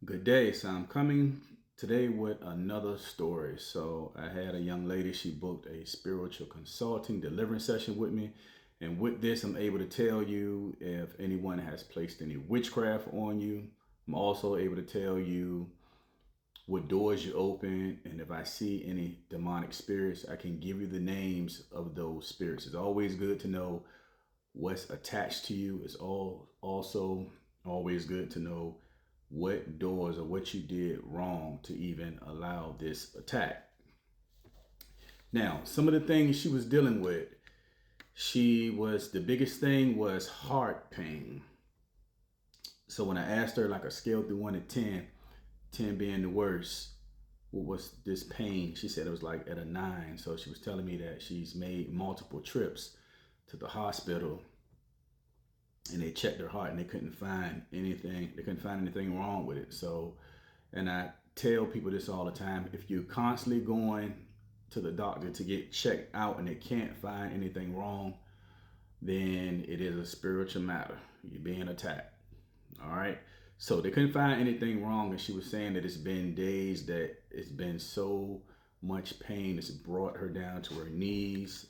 Good day. So I'm coming today with another story. So I had a young lady, she booked a spiritual consulting deliverance session with me. And with this, I'm able to tell you if anyone has placed any witchcraft on you. I'm also able to tell you what doors you open. And if I see any demonic spirits, I can give you the names of those spirits. It's always good to know what's attached to you. It's also always good to know what doors or what you did wrong to even allow this attack. Now, some of the things she was dealing with, the biggest thing was heart pain. So when I asked her like a scale through 1 to 10, 10 being the worst, what was this pain? She said it was like at a 9. So she was telling me that she's made multiple trips to the hospital and they checked her heart and they couldn't find anything. They couldn't find anything wrong with it. So, and I tell people this all the time: if you're constantly going to the doctor to get checked out and they can't find anything wrong, then it is a spiritual matter. You're being attacked. All right. So they couldn't find anything wrong, and she was saying that it's been days that it's been so much pain. It's brought her down to her knees.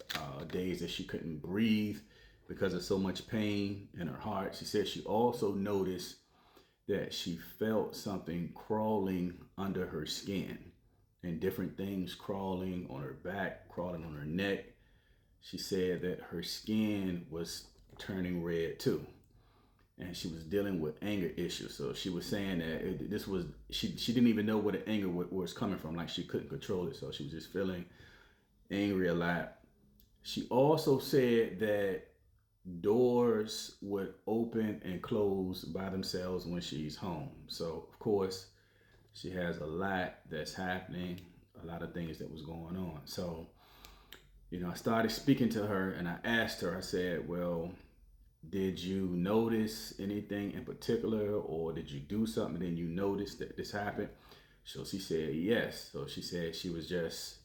Days that she couldn't breathe because of so much pain in her heart. She said she also noticed that she felt something crawling under her skin and different things crawling on her back, crawling on her neck. She said that her skin was turning red too. And she was dealing with anger issues. So she was saying that she didn't even know where the anger was coming from. Like she couldn't control it. So she was just feeling angry a lot. She also said that doors would open and close by themselves when she's home. So of course, she has a lot that's happening, a lot of things that was going on. So, I started speaking to her and I asked her, I said, well, did you notice anything in particular, or did you do something and then you noticed that this happened? So she said yes. So she said she was just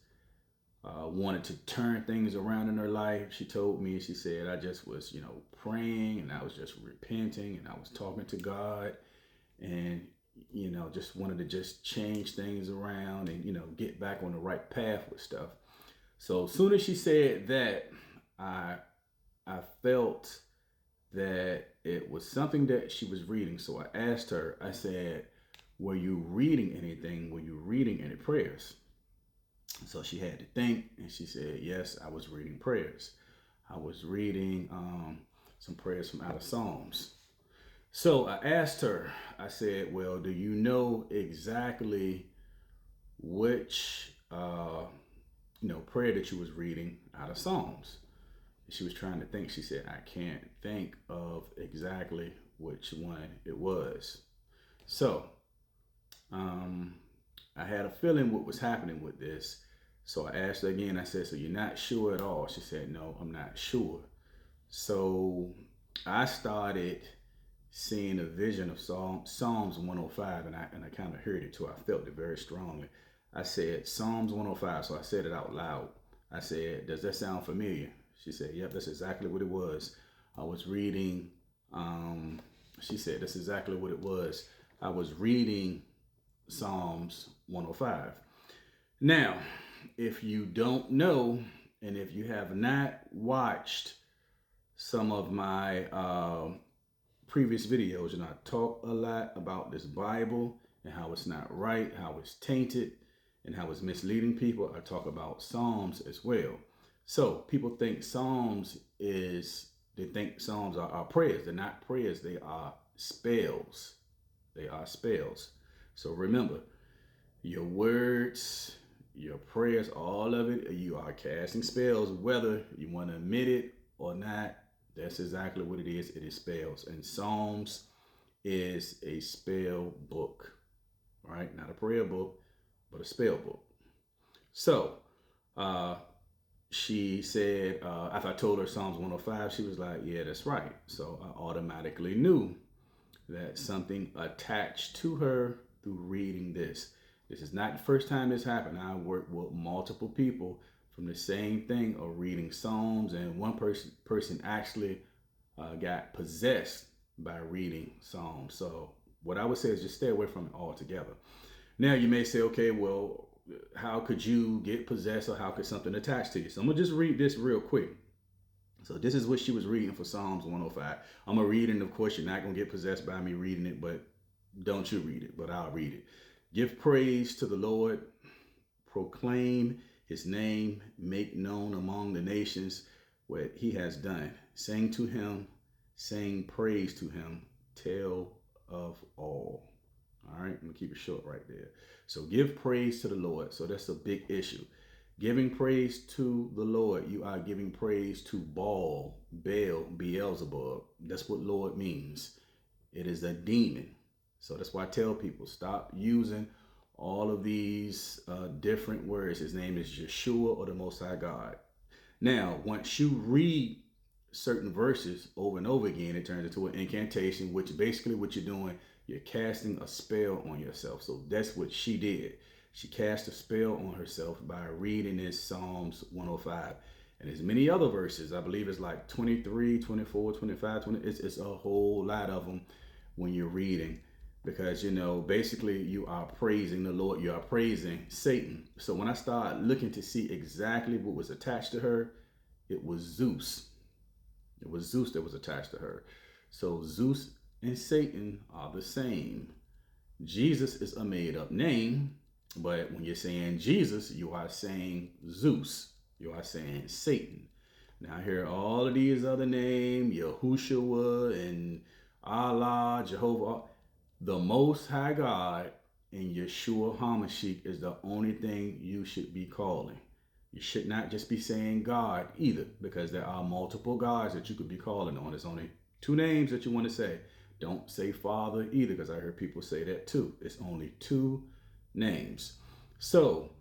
wanted to turn things around in her life. She told me, she said, I just was, praying and I was just repenting and I was talking to God and, just wanted to just change things around and, get back on the right path with stuff. So as soon as she said that, I felt that it was something that she was reading. So I asked her, I said, were you reading anything? Were you reading any prayers? So she had to think, and she said, yes, I was reading prayers. I was reading some prayers from out of Psalms. So I asked her, I said, well, do you know exactly which, prayer that you was reading out of Psalms? She was trying to think. She said, I can't think of exactly which one it was. So I had a feeling what was happening with this. So I asked her again. I said, so you're not sure at all? She said, no, I'm not sure. So I started seeing a vision of Psalms 105, and I kind of heard it too. I felt it very strongly. I said, Psalms 105. So I said it out loud. I said, does that sound familiar? She said, yep, that's exactly what it was. I was reading, she said, that's exactly what it was. I was reading Psalms 105. Now, if you don't know, and if you have not watched some of my previous videos, I talk a lot about this Bible and how it's not right, how it's tainted, and how it's misleading people. I talk about Psalms as well. So people think they think Psalms are prayers. They're not prayers, they are spells. They are spells. So remember, your words, your prayers, all of it, you are casting spells, whether you want to admit it or not. That's exactly what it is. It is spells. And Psalms is a spell book, right? Not a prayer book, but a spell book. So she said, after I told her Psalms 105, she was like, yeah, that's right. So I automatically knew that something attached to her through reading this. This is not the first time this happened. I worked with multiple people from the same thing of reading Psalms, and one person actually got possessed by reading Psalms. So what I would say is just stay away from it altogether. Now you may say, okay, well, how could you get possessed, or how could something attach to you? So I'm gonna just read this real quick. So this is what she was reading for Psalms 105. I'm gonna read it, and of course you're not gonna get possessed by me reading it, but don't you read it, but I'll read it. Give praise to the Lord, proclaim his name, make known among the nations what he has done. Sing to him, sing praise to him, tell of all. All right, I'm gonna keep it short right there. So give praise to the Lord. So that's a big issue. Giving praise to the Lord, you are giving praise to Baal, Beelzebub. That's what Lord means. It is a demon. So that's why I tell people, stop using all of these different words. His name is Yeshua, or the Most High God. Now, once you read certain verses over and over again, it turns into an incantation, which basically what you're doing, you're casting a spell on yourself. So that's what she did. She cast a spell on herself by reading this Psalms 105. And there's many other verses. I believe it's like 23, 24, 25, 20. It's a whole lot of them when you're reading. Because, you know, basically you are praising the Lord. You are praising Satan. So when I started looking to see exactly what was attached to her, it was Zeus. It was Zeus that was attached to her. So Zeus and Satan are the same. Jesus is a made up name, but when you're saying Jesus, you are saying Zeus. You are saying Satan. Now here are all of these other names, Yahushua and Allah, Jehovah. The Most High God and Yeshua HaMashiach is the only thing you should be calling. You should not just be saying God either, because there are multiple gods that you could be calling on. There's only two names that you want to say. Don't say Father either, because I heard people say that too. It's only two names. So,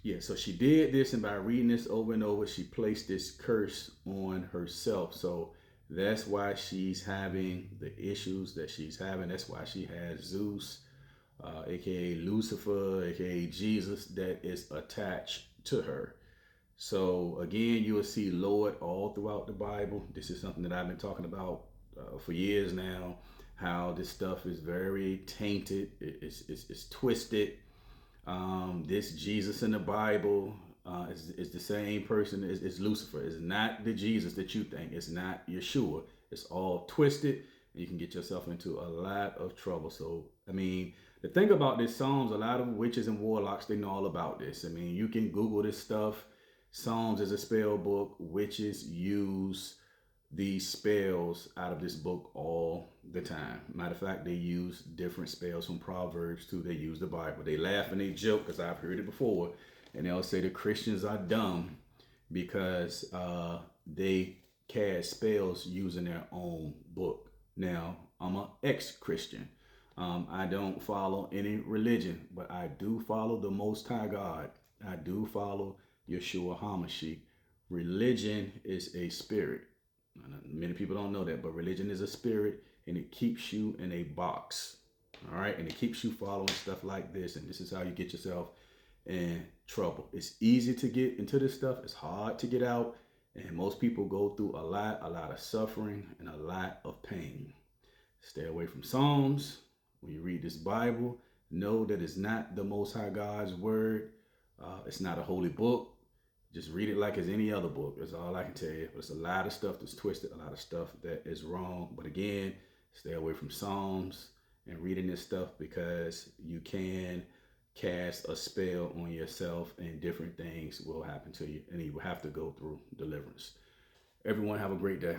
yeah, so she did this, and by reading this over and over, she placed this curse on herself. So that's why she's having the issues that she's having. That's why she has Zeus, aka Lucifer, aka Jesus, that is attached to her. So again, you will see Lord all throughout the Bible. This is something that I've been talking about for years now, how this stuff is very tainted. It's twisted. This Jesus in the Bible is the same person as Lucifer. It's not the Jesus that you think. It's not Yeshua. It's all twisted, and you can get yourself into a lot of trouble. So, I mean, the thing about this Psalms, a lot of witches and warlocks, they know all about this. I mean, you can Google this stuff. Psalms is a spell book. Witches use these spells out of this book all the time. Matter of fact, they use different spells from Proverbs too. They use the Bible. They laugh and they joke, because I've heard it before, and they'll say the Christians are dumb because they cast spells using their own book. Now, I'm an ex-Christian. I don't follow any religion, but I do follow the Most High God. I do follow Yeshua HaMashiach. Religion is a spirit. Many people don't know that, but religion is a spirit, and it keeps you in a box. All right, and it keeps you following stuff like this, and this is how you get yourself in trouble. It's easy to get into this stuff. It's hard to get out, and most people go through a lot of suffering and a lot of pain. Stay away from Psalms. When you read this Bible, know that it's not the Most High God's word. It's not a holy book. Just read it like it's any other book. That's all I can tell you. There's a lot of stuff that's twisted, a lot of stuff that is wrong. But again, stay away from Psalms and reading this stuff, because you can cast a spell on yourself and different things will happen to you, and you will have to go through deliverance. Everyone have a great day.